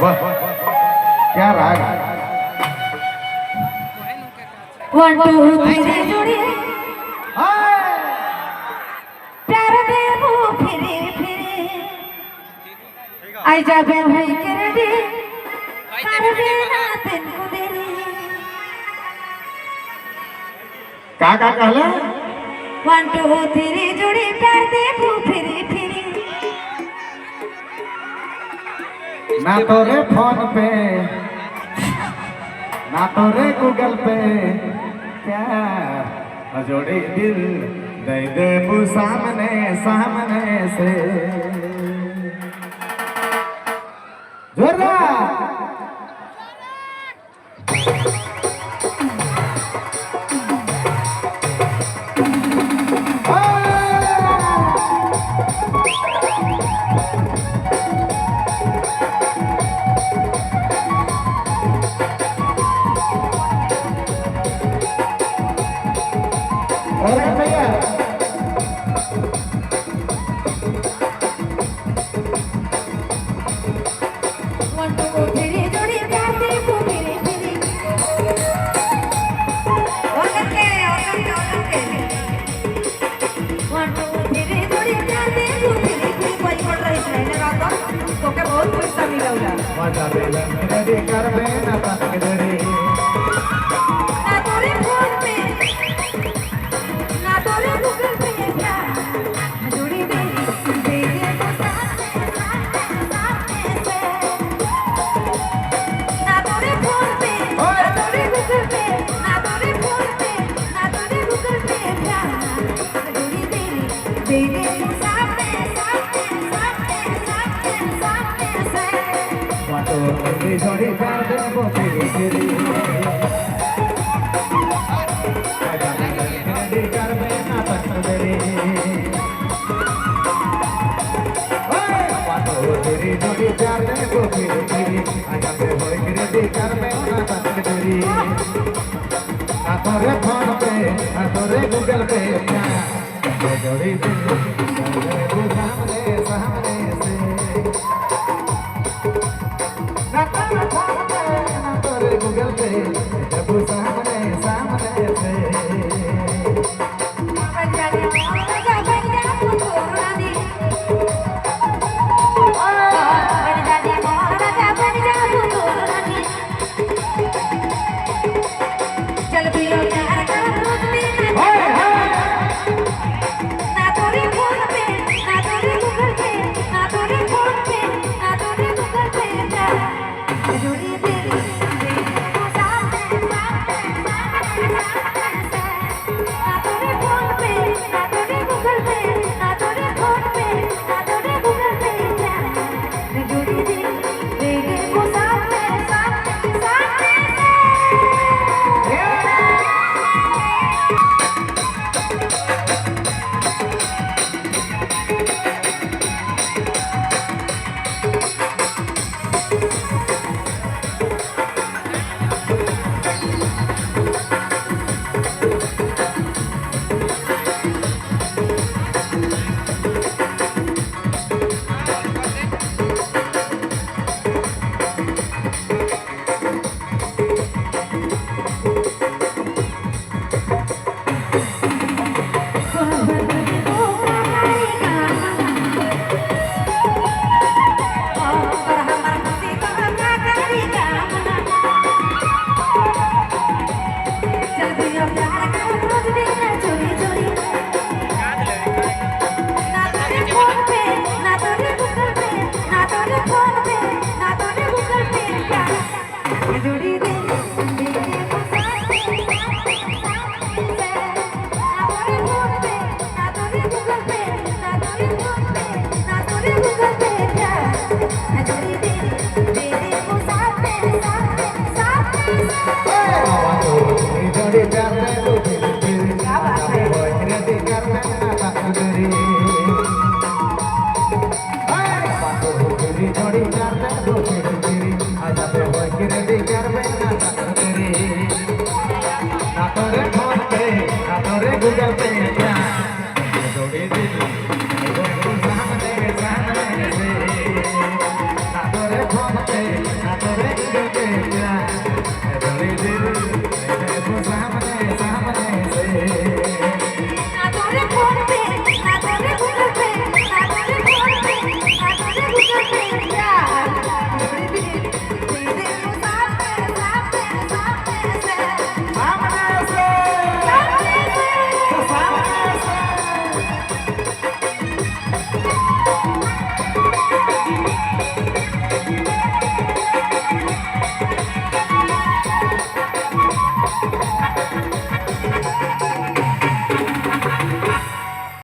वाह क्या राग। 1 2 3 जोड़ी प्यार देबो फिरे फिरे आई जाबे होई के रे करबे ना तेनको देरी का कहले 1 2 3 जोड़ी प्यार देबो फिरे फिरे ना तोरे फोन पे ना तोरे गूगल पे क्या जोड़ी दिल दे दे सामने सामने से जोरा अरे भैया मजा बेला मेरे कर बेना तक डरे ना तोरे फोन पे ना तोरे गूगल पे प्यार जोड़ी दे दे तो सामने से ना तोरे फोन पे ना तोरे गूगल पे ना तोरे फोन पे ना तोरे गूगल पे प्यार जोड़ी दे तो सामने से मातो तेरी जोड़ी कर दे वो फिर फिर कर बेना तक डरे मातो तेरी जोड़ी कर दे वो फिर फिर आजा पे होई रे कर बेना तक डरे ना तोरे फोन पे ना तोरे गूगल पे क्या जोड़ी दिल सामने सामने से ना तोरे गूगल पे जब सामने सामने से चल पियो प्यार का रोज में ना तोरे फोन पे ना तोरे गूगल पे ना तोरे फोन पे फोन पे ना तोरे गूगल पे प्यार